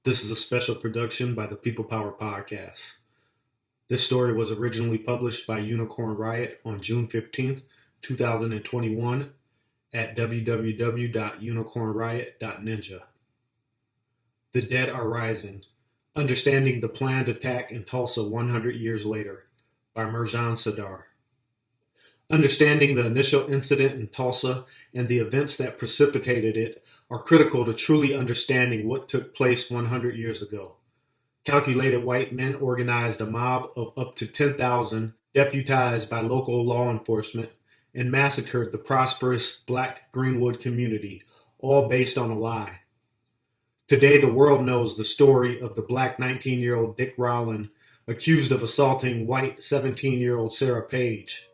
This is a special production by the People Power Podcast. This story was originally published by Unicorn Riot on June 15th, 2021 at www.unicornriot.ninja. The Dead Are Rising: Understanding the Planned Attack in Tulsa 100 Years Later by Mirjan Sadar. Understanding the initial incident in Tulsa and the events that precipitated it are critical to truly understanding what took place 100 years ago. Calculated white men organized a mob of up to 10,000, deputized by local law enforcement, and massacred the prosperous Black Greenwood community, all based on a lie. Today, the world knows the story of the Black 19-year-old Dick Rowland, accused of assaulting white 17-year-old Sarah Page.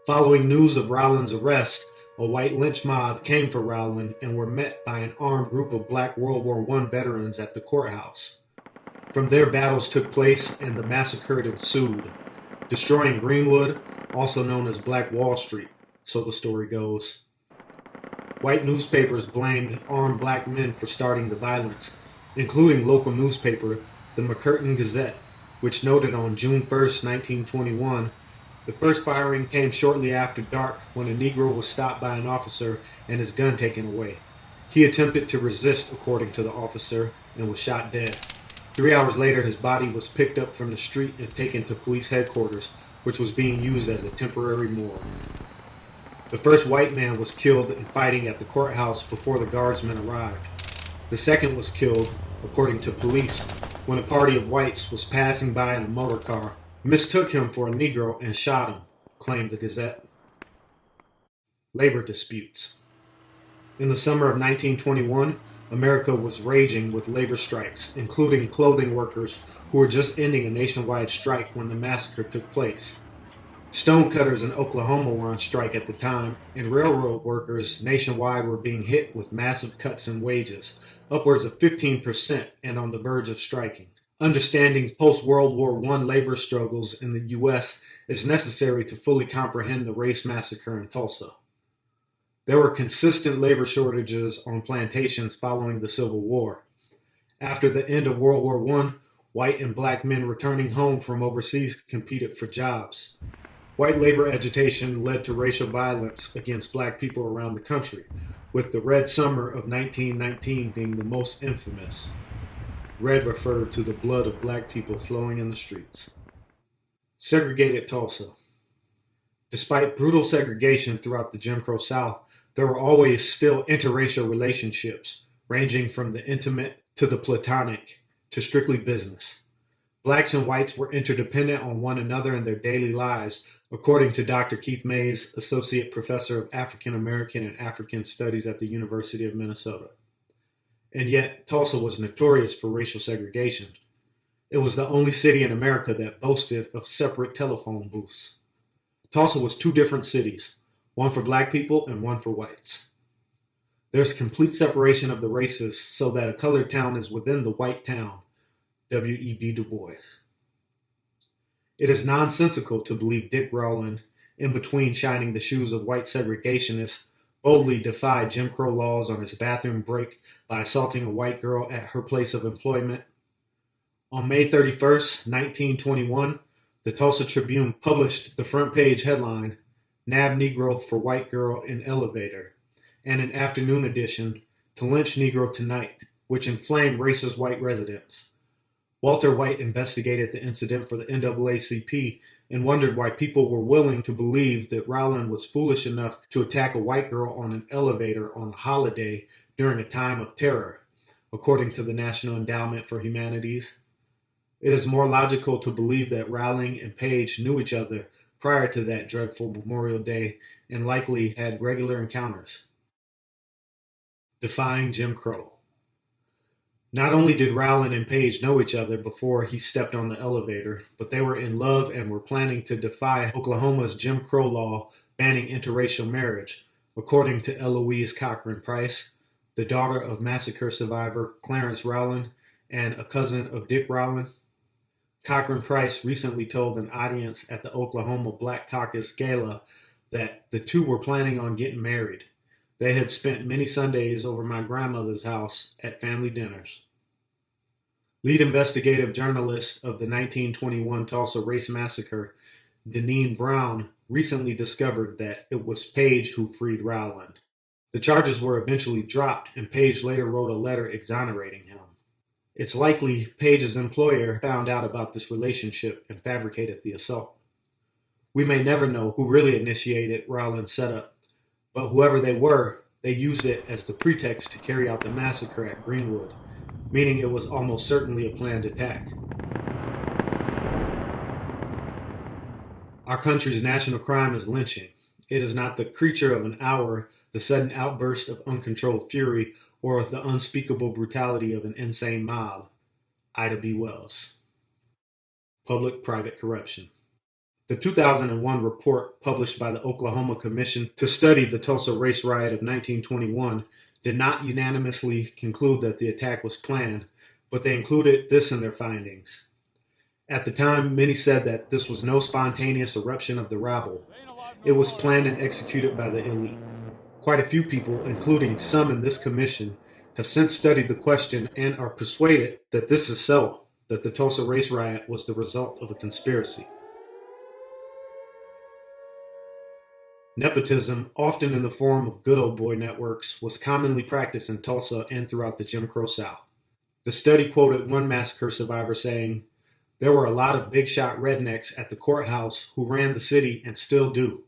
Following news of Rowland's arrest, a white lynch mob came for Rowland and were met by an armed group of Black World War I veterans at the courthouse. From there, battles took place and the massacre ensued, destroying Greenwood, also known as Black Wall Street, so the story goes. White newspapers blamed armed black men for starting the violence, including local newspaper, the McCurtain Gazette, which noted on June 1st, 1921, the first firing came shortly after dark when a Negro was stopped by an officer and his gun taken away. He attempted to resist, according to the officer, and was shot dead. 3 hours later, his body was picked up from the street and taken to police headquarters, which was being used as a temporary morgue. The first white man was killed in fighting at the courthouse before the guardsmen arrived. The second was killed, according to police, when a party of whites was passing by in a motor car, mistook him for a Negro and shot him, claimed the Gazette. Labor disputes. In the summer of 1921, America was raging with labor strikes, including clothing workers who were just ending a nationwide strike when the massacre took place. Stonecutters in Oklahoma were on strike at the time, and railroad workers nationwide were being hit with massive cuts in wages, upwards of 15%, and on the verge of striking. Understanding post-World War I labor struggles in the U.S. is necessary to fully comprehend the race massacre in Tulsa. There were consistent labor shortages on plantations following the Civil War. After the end of World War I, white and black men returning home from overseas competed for jobs. White labor agitation led to racial violence against black people around the country, with the Red Summer of 1919 being the most infamous. Red referred to the blood of black people flowing in the streets. Segregated Tulsa. Despite brutal segregation throughout the Jim Crow South, there were always still interracial relationships, ranging from the intimate to the platonic to strictly business. Blacks and whites were interdependent on one another in their daily lives, according to Dr. Keith Mays, Associate Professor of African American and African Studies at the University of Minnesota. And yet, Tulsa was notorious for racial segregation. It was the only city in America that boasted of separate telephone booths. Tulsa was two different cities, one for black people and one for whites. There's complete separation of the races so that a colored town is within the white town. W.E.B. Du Bois. It is nonsensical to believe Dick Rowland, in between shining the shoes of white segregationists, boldly defied Jim Crow laws on his bathroom break by assaulting a white girl at her place of employment. On May 31st, 1921, the Tulsa Tribune published the front page headline, "Nab Negro for White Girl in Elevator," and an afternoon edition, "To Lynch Negro Tonight," which inflamed racist white residents. Walter White investigated the incident for the NAACP and wondered why people were willing to believe that Rowland was foolish enough to attack a white girl on an elevator on a holiday during a time of terror, according to the National Endowment for Humanities. It is more logical to believe that Rowling and Page knew each other prior to that dreadful Memorial Day and likely had regular encounters. Defying Jim Crow. Not only did Rowland and Page know each other before he stepped on the elevator, but they were in love and were planning to defy Oklahoma's Jim Crow law banning interracial marriage, according to Eloise Cochran Price, the daughter of massacre survivor Clarence Rowland and a cousin of Dick Rowland. Cochran Price recently told an audience at the Oklahoma Black Caucus Gala that the two were planning on getting married. They had spent many Sundays over my grandmother's house at family dinners. Lead investigative journalist of the 1921 Tulsa Race Massacre, Deneen Brown, recently discovered that it was Page who freed Rowland. The charges were eventually dropped, and Page later wrote a letter exonerating him. It's likely Page's employer found out about this relationship and fabricated the assault. We may never know who really initiated Rowland's setup, but whoever they were, they used it as the pretext to carry out the massacre at Greenwood, meaning it was almost certainly a planned attack. Our country's national crime is lynching. It is not the creature of an hour, the sudden outburst of uncontrolled fury, or the unspeakable brutality of an insane mob. Ida B. Wells. Public-private corruption. The 2001 report published by the Oklahoma Commission to study the Tulsa Race Riot of 1921 did not unanimously conclude that the attack was planned, but they included this in their findings. At the time, many said that this was no spontaneous eruption of the rabble. It was planned and executed by the elite. Quite a few people, including some in this commission, have since studied the question and are persuaded that this is so, that the Tulsa Race Riot was the result of a conspiracy. Nepotism, often in the form of good old boy networks, was commonly practiced in Tulsa and throughout the Jim Crow South. The study quoted one massacre survivor saying, "There were a lot of big shot rednecks at the courthouse who ran the city and still do."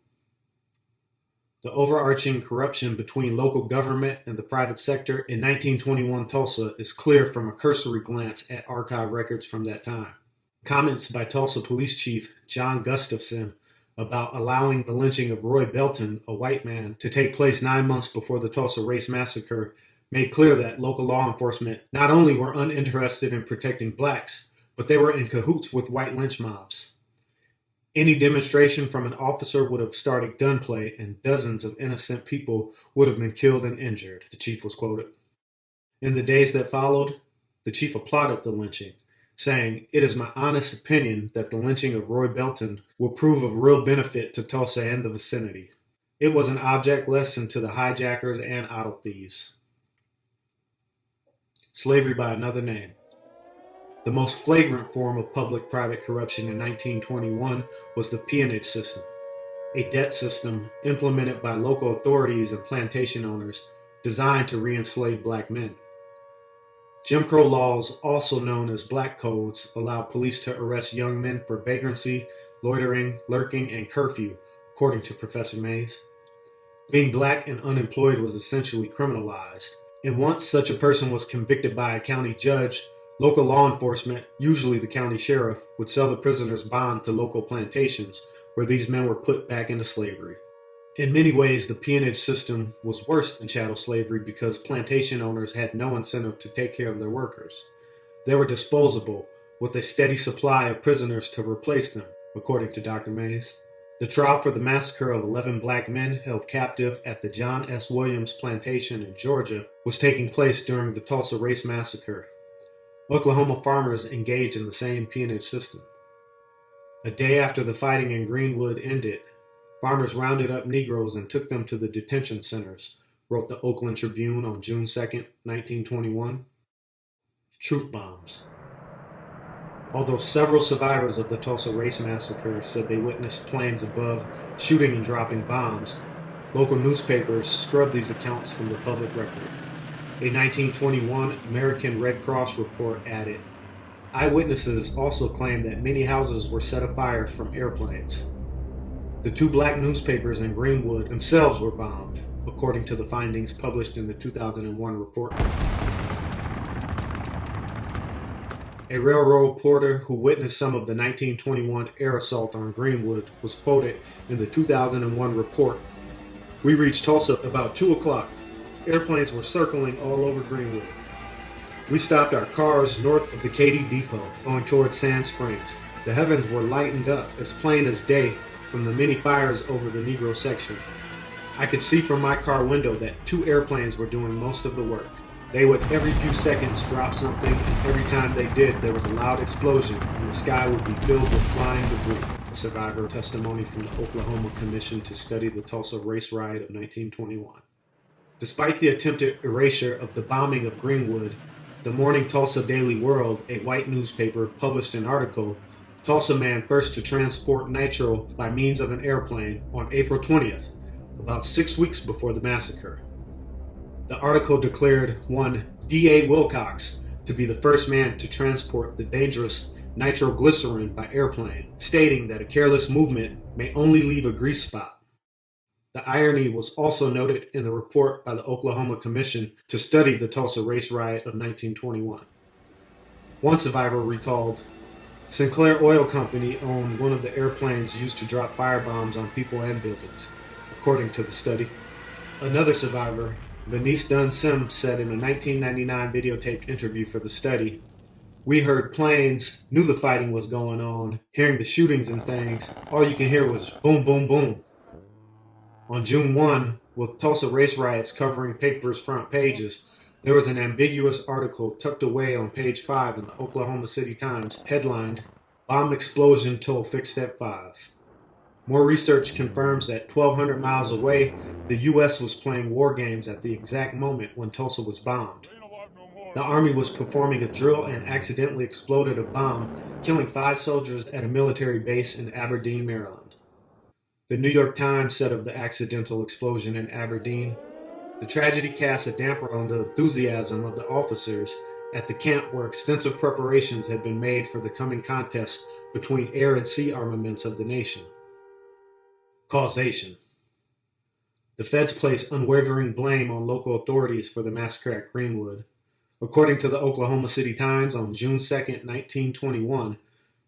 The overarching corruption between local government and the private sector in 1921 Tulsa is clear from a cursory glance at archive records from that time. Comments by Tulsa Police Chief John Gustafson about allowing the lynching of Roy Belton, a white man, to take place 9 months before the Tulsa Race Massacre made clear that local law enforcement not only were uninterested in protecting blacks, but they were in cahoots with white lynch mobs. Any demonstration from an officer would have started gunplay, and dozens of innocent people would have been killed and injured, the chief was quoted. In the days that followed, the chief applauded the lynching, saying, "It is my honest opinion that the lynching of Roy Belton will prove of real benefit to Tulsa and the vicinity. It was an object lesson to the hijackers and auto thieves." Slavery by another name. The most flagrant form of public-private corruption in 1921 was the peonage system, a debt system implemented by local authorities and plantation owners designed to re-enslave black men. Jim Crow laws, also known as black codes, allowed police to arrest young men for vagrancy, loitering, lurking, and curfew, according to Professor Mays. Being black and unemployed was essentially criminalized, and once such a person was convicted by a county judge, local law enforcement, usually the county sheriff, would sell the prisoner's bond to local plantations, where these men were put back into slavery. In many ways, the peonage system was worse than chattel slavery because plantation owners had no incentive to take care of their workers. They were disposable, with a steady supply of prisoners to replace them, according to Dr. Mays. The trial for the massacre of 11 black men held captive at the John S. Williams plantation in Georgia was taking place during the Tulsa Race Massacre. Oklahoma farmers engaged in the same peonage system. A day after the fighting in Greenwood ended, farmers rounded up Negroes and took them to the detention centers, wrote the Oakland Tribune on June 2, 1921. Truth bombs. Although several survivors of the Tulsa Race Massacre said they witnessed planes above shooting and dropping bombs, local newspapers scrubbed these accounts from the public record. A 1921 American Red Cross report added, "Eyewitnesses also claimed that many houses were set afire from airplanes." The two black newspapers in Greenwood themselves were bombed, according to the findings published in the 2001 report. A railroad porter who witnessed some of the 1921 air assault on Greenwood was quoted in the 2001 report. "We reached Tulsa about 2 o'clock. Airplanes were circling all over Greenwood. We stopped our cars north of the Katy Depot, going towards Sand Springs. The heavens were lightened up as plain as day from the many fires over the Negro section. I could see from my car window that 2 airplanes were doing most of the work. They would every few seconds drop something, and every time they did, there was a loud explosion, and the sky would be filled with flying debris." A survivor testimony from the Oklahoma Commission to study the Tulsa Race Riot of 1921. Despite the attempted erasure of the bombing of Greenwood, The Morning Tulsa Daily World, a white newspaper, published an article, "Tulsa Man First to Transport Nitro by Means of an Airplane," on April 20th, about 6 weeks before the massacre. The article declared one D.A. Wilcox to be the first man to transport the dangerous nitroglycerin by airplane, stating that a careless movement may only leave a grease spot. The irony was also noted in the report by the Oklahoma Commission to study the Tulsa Race Riot of 1921. One survivor recalled, "Sinclair Oil Company owned one of the airplanes used to drop firebombs on people and buildings," according to the study. Another survivor, Venice Dunn Sim, said in a 1999 videotaped interview for the study, "We heard planes, knew the fighting was going on, hearing the shootings and things, all you can hear was boom, boom, boom." On June 1, with Tulsa race riots covering papers' front pages, there was an ambiguous article tucked away on page 5 in the Oklahoma City Times, headlined, "Bomb Explosion Toll Fixed at 5. More research confirms that 1,200 miles away, the U.S. was playing war games at the exact moment when Tulsa was bombed. The Army was performing a drill and accidentally exploded a bomb, killing 5 soldiers at a military base in Aberdeen, Maryland. The New York Times said of the accidental explosion in Aberdeen, "The tragedy cast a damper on the enthusiasm of the officers at the camp where extensive preparations had been made for the coming contest between air and sea armaments of the nation." Causation. The feds place unwavering blame on local authorities for the massacre at Greenwood. According to the Oklahoma City Times on June 2, 1921,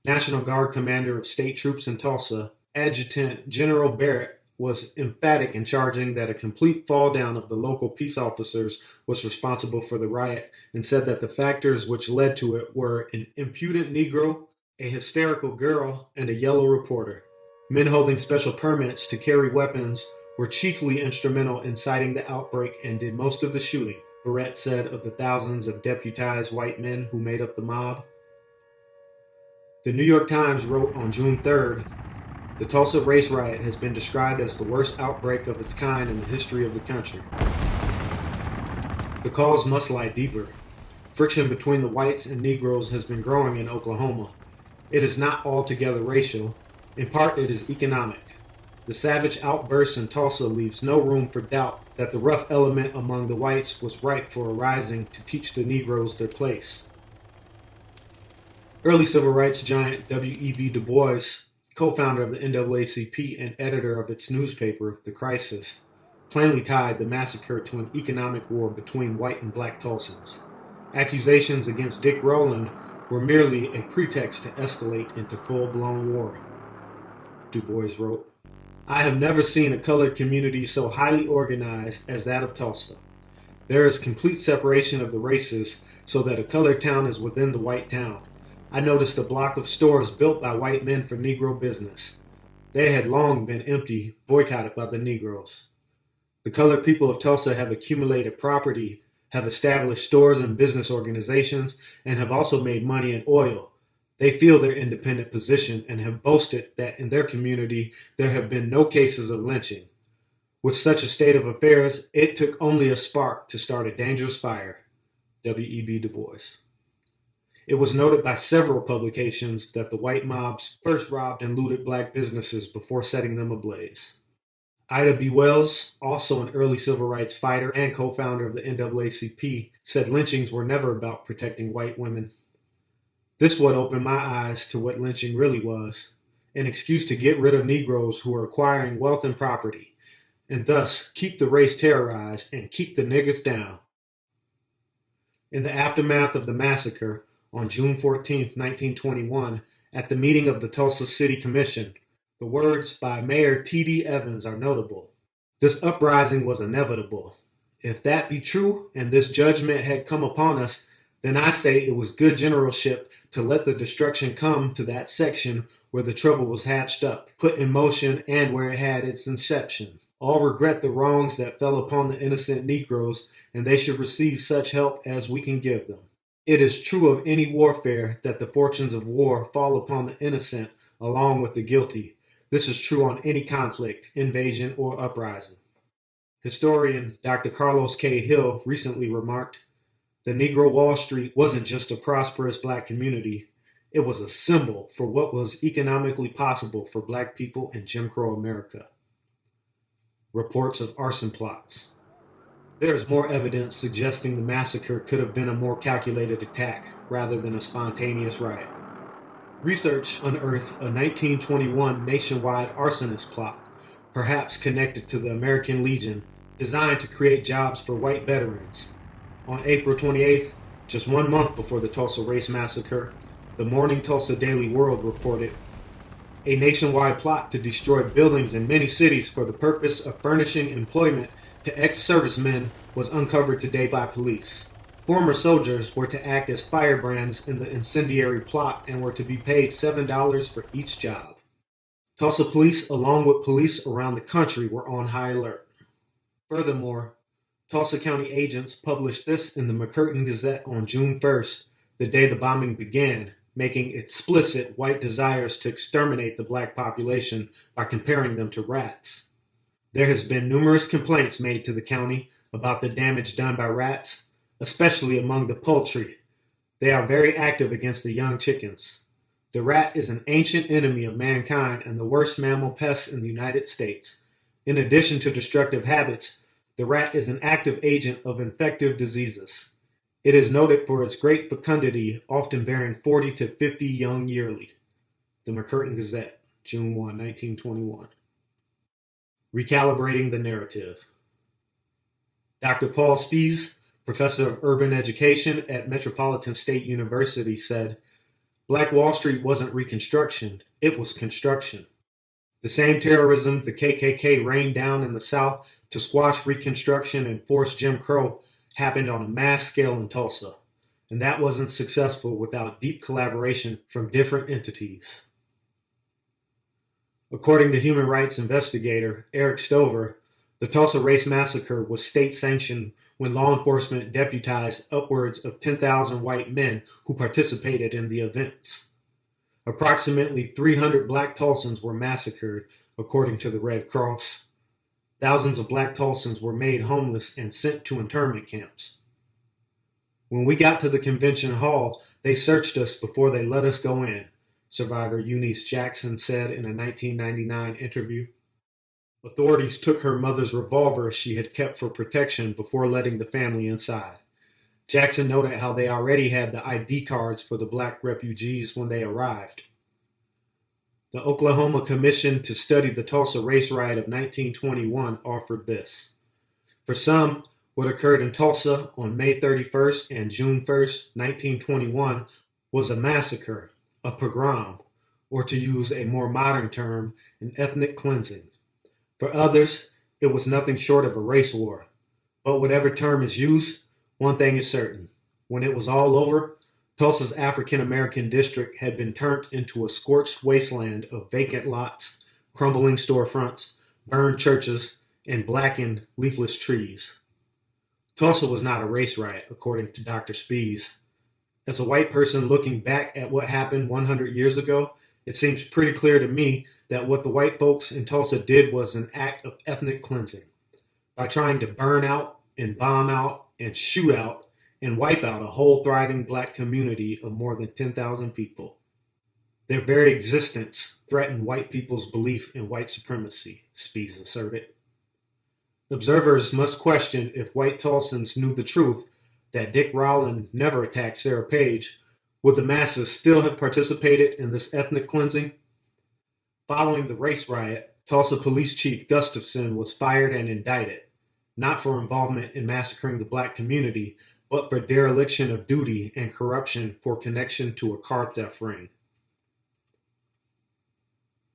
National Guard Commander of State Troops in Tulsa, Adjutant General Barrett, was emphatic in charging that a complete fall down of the local peace officers was responsible for the riot, and said that the factors which led to it were an impudent Negro, a hysterical girl, and a yellow reporter. Men holding special permits to carry weapons were chiefly instrumental in inciting the outbreak and did most of the shooting, Barrett said of the thousands of deputized white men who made up the mob. The New York Times wrote on June 3rd, "The Tulsa Race Riot has been described as the worst outbreak of its kind in the history of the country. The cause must lie deeper. Friction between the whites and Negroes has been growing in Oklahoma. It is not altogether racial. In part, it is economic. The savage outburst in Tulsa leaves no room for doubt that the rough element among the whites was ripe for arising to teach the Negroes their place." Early civil rights giant W.E.B. Du Bois, co-founder of the NAACP and editor of its newspaper, The Crisis, plainly tied the massacre to an economic war between white and black Tulsans. Accusations against Dick Rowland were merely a pretext to escalate into full-blown war. Du Bois wrote, "I have never seen a colored community so highly organized as that of Tulsa. There is complete separation of the races so that a colored town is within the white town. I noticed a block of stores built by white men for Negro business. They had long been empty, boycotted by the Negroes. The colored people of Tulsa have accumulated property, have established stores and business organizations, and have also made money in oil. They feel their independent position and have boasted that in their community there have been no cases of lynching. With such a state of affairs, it took only a spark to start a dangerous fire." W.E.B. Du Bois. It was noted by several publications that the white mobs first robbed and looted black businesses before setting them ablaze. Ida B. Wells, also an early civil rights fighter and co-founder of the NAACP, said lynchings were never about protecting white women. "This what opened my eyes to what lynching really was, an excuse to get rid of Negroes who are acquiring wealth and property, and thus keep the race terrorized and keep the niggers down." In the aftermath of the massacre, on June 14, 1921, at the meeting of the Tulsa City Commission, the words by Mayor T.D. Evans are notable. "This uprising was inevitable. If that be true, and this judgment had come upon us, then I say it was good generalship to let the destruction come to that section where the trouble was hatched up, put in motion, and where it had its inception. All regret the wrongs that fell upon the innocent Negroes, and they should receive such help as we can give them. It is true of any warfare that the fortunes of war fall upon the innocent along with the guilty. This is true on any conflict, invasion, or uprising." Historian Dr. Carlos K. Hill recently remarked, The Negro Wall Street wasn't just a prosperous black community, it was a symbol for what was economically possible for black people in Jim Crow America. Reports of arson plots. There is more evidence suggesting the massacre could have been a more calculated attack rather than a spontaneous riot. Research unearthed a 1921 nationwide arsonist plot, perhaps connected to the American Legion, designed to create jobs for white veterans. On April 28th, just 1 month before the Tulsa Race Massacre, the Morning Tulsa Daily World reported a nationwide plot to destroy buildings in many cities for the purpose of furnishing employment to ex-servicemen was uncovered today by police. Former soldiers were to act as firebrands in the incendiary plot and were to be paid $7 for each job. Tulsa police, along with police around the country, were on high alert. Furthermore, Tulsa County agents published this in the McCurtain Gazette on June 1st, the day the bombing began, making explicit white desires to exterminate the black population by comparing them to rats. There has been numerous complaints made to the county about the damage done by rats, especially among the poultry. They are very active against the young chickens. The rat is an ancient enemy of mankind and the worst mammal pest in the United States. In addition to destructive habits, the rat is an active agent of infective diseases. It is noted for its great fecundity, often bearing 40 to 50 young yearly. The McCurtain Gazette, June 1, 1921. Recalibrating the narrative. Dr. Paul Spies, professor of urban education at Metropolitan State University, said, "Black Wall Street wasn't Reconstruction, it was construction. The same terrorism the KKK rained down in the South to squash Reconstruction and force Jim Crow happened on a mass scale in Tulsa, and that wasn't successful without deep collaboration from different entities." According to human rights investigator Eric Stover, the Tulsa Race Massacre was state-sanctioned when law enforcement deputized upwards of 10,000 white men who participated in the events. Approximately 300 black Tulsans were massacred, according to the Red Cross. Thousands of black Tulsans were made homeless and sent to internment camps. "When we got to the convention hall, they searched us before they let us go in," survivor Eunice Jackson said in a 1999 interview. Authorities took her mother's revolver she had kept for protection before letting the family inside. Jackson noted how they already had the ID cards for the black refugees when they arrived. The Oklahoma Commission to Study the Tulsa Race Riot of 1921 offered this. For some, what occurred in Tulsa on May 31st and June 1st, 1921 was a massacre, a pogrom, or to use a more modern term, an ethnic cleansing. For others, it was nothing short of a race war. But whatever term is used, one thing is certain. When it was all over, Tulsa's African American district had been turned into a scorched wasteland of vacant lots, crumbling storefronts, burned churches, and blackened, leafless trees. Tulsa was not a race riot, according to Dr. Spies. As a white person looking back at what happened 100 years ago, it seems pretty clear to me that what the white folks in Tulsa did was an act of ethnic cleansing. By trying to burn out and bomb out and shoot out and wipe out a whole thriving black community of more than 10,000 people. Their very existence threatened white people's belief in white supremacy, Spies asserted. Observers must question if white Tulsans knew the truth that Dick Rowland never attacked Sarah Page. Would the masses still have participated in this ethnic cleansing? Following the race riot, Tulsa Police Chief Gustafson was fired and indicted, not for involvement in massacring the black community, but for dereliction of duty and corruption for connection to a car theft ring.